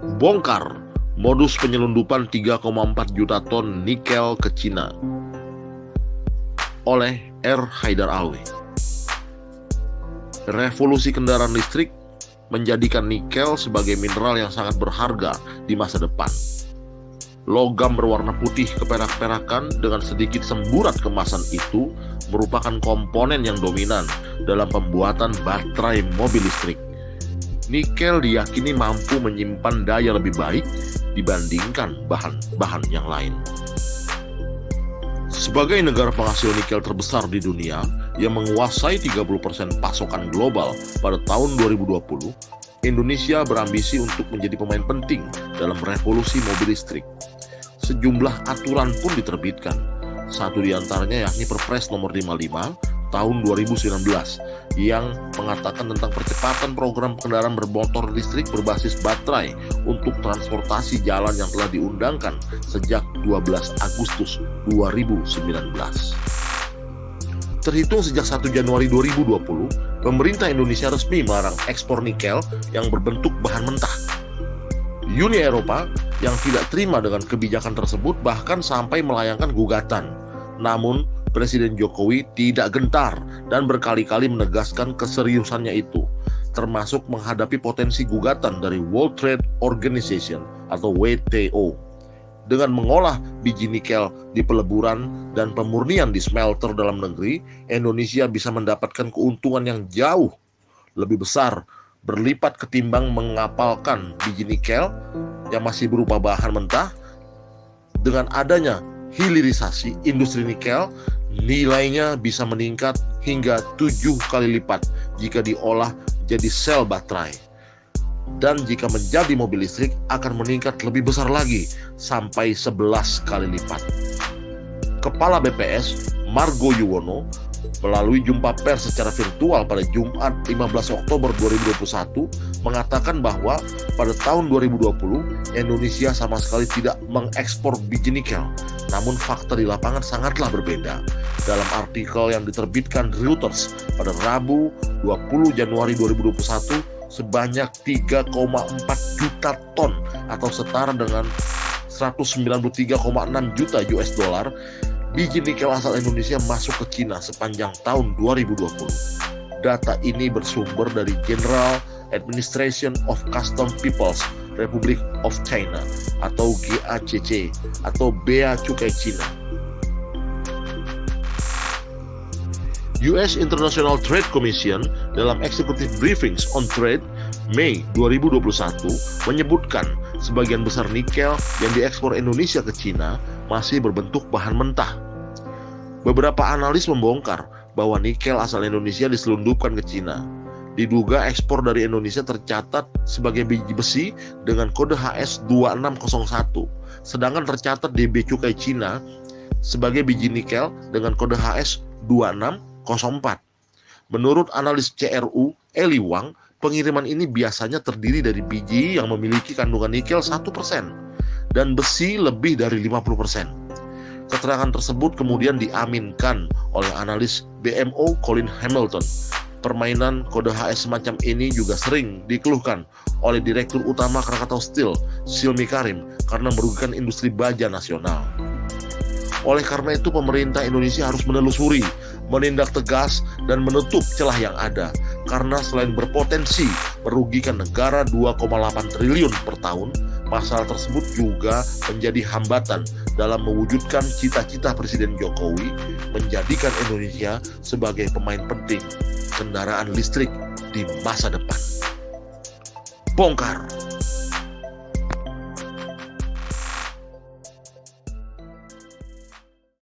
Bongkar modus penyelundupan 3,4 juta ton nikel ke Cina oleh R. Haidar Alwi. Revolusi kendaraan listrik menjadikan nikel sebagai mineral yang sangat berharga di masa depan. Logam berwarna putih keperak-perakan dengan sedikit semburat kemasan itu merupakan komponen yang dominan dalam pembuatan baterai mobil listrik. Nikel diyakini mampu menyimpan daya lebih baik dibandingkan bahan-bahan yang lain. Sebagai negara penghasil nikel terbesar di dunia yang menguasai 30% pasokan global pada tahun 2020, Indonesia berambisi untuk menjadi pemain penting dalam revolusi mobil listrik. Sejumlah aturan pun diterbitkan. Satu di antaranya yakni Perpres nomor 55 tahun 2019 yang mengatakan tentang percepatan program kendaraan bermotor listrik berbasis baterai untuk transportasi jalan yang telah diundangkan sejak 12 Agustus 2019. Terhitung sejak 1 Januari 2020, pemerintah Indonesia resmi melarang ekspor nikel yang berbentuk bahan mentah. Uni Eropa yang tidak terima dengan kebijakan tersebut bahkan sampai melayangkan gugatan. Namun, Presiden Jokowi tidak gentar dan berkali-kali menegaskan keseriusannya itu, termasuk menghadapi potensi gugatan dari World Trade Organization atau WTO. Dengan mengolah biji nikel di peleburan dan pemurnian di smelter dalam negeri, Indonesia bisa mendapatkan keuntungan yang jauh lebih besar, berlipat ketimbang mengapalkan biji nikel yang masih berupa bahan mentah. Dengan adanya hilirisasi industri nikel, nilainya bisa meningkat hingga 7 kali lipat jika diolah jadi sel baterai. Dan jika menjadi mobil listrik akan meningkat lebih besar lagi sampai 11 kali lipat. Kepala BPS Margo Yuwono melalui jumpa pers secara virtual pada Jumat 15 Oktober 2021 mengatakan bahwa pada tahun 2020 Indonesia sama sekali tidak mengekspor biji nikel. Namun fakta di lapangan sangatlah berbeda. Dalam artikel yang diterbitkan Reuters pada Rabu 20 Januari 2021, sebanyak 3,4 juta ton atau setara dengan 193,6 juta US dollar biji nikel asal Indonesia masuk ke Cina sepanjang tahun 2020. Data ini bersumber dari General Administration of Customs People's Republic of China atau GACC atau Bea Cukai Cina. US International Trade Commission dalam Executive Briefings on Trade Mei 2021 menyebutkan sebagian besar nikel yang diekspor Indonesia ke Cina masih berbentuk bahan mentah. Beberapa analis membongkar bahwa nikel asal Indonesia diselundupkan ke Cina. Diduga ekspor dari Indonesia tercatat sebagai biji besi dengan kode HS 2601, sedangkan tercatat di Bea Cukai Cina sebagai biji nikel dengan kode HS 2604. Menurut analis CRU Eli Wang, pengiriman ini biasanya terdiri dari biji yang memiliki kandungan nikel 1% dan besi lebih dari 50%. Keterangan tersebut kemudian diaminkan oleh analis BMO Colin Hamilton. Permainan kode HS semacam ini juga sering dikeluhkan oleh Direktur Utama Krakatau Steel, Silmi Karim, karena merugikan industri baja nasional. Oleh karena itu, pemerintah Indonesia harus menelusuri, menindak tegas, dan menutup celah yang ada. Karena selain berpotensi merugikan negara 2,8 triliun per tahun, masalah tersebut juga menjadi hambatan dalam mewujudkan cita-cita Presiden Jokowi menjadikan Indonesia sebagai pemain penting kendaraan listrik di masa depan. Bongkar.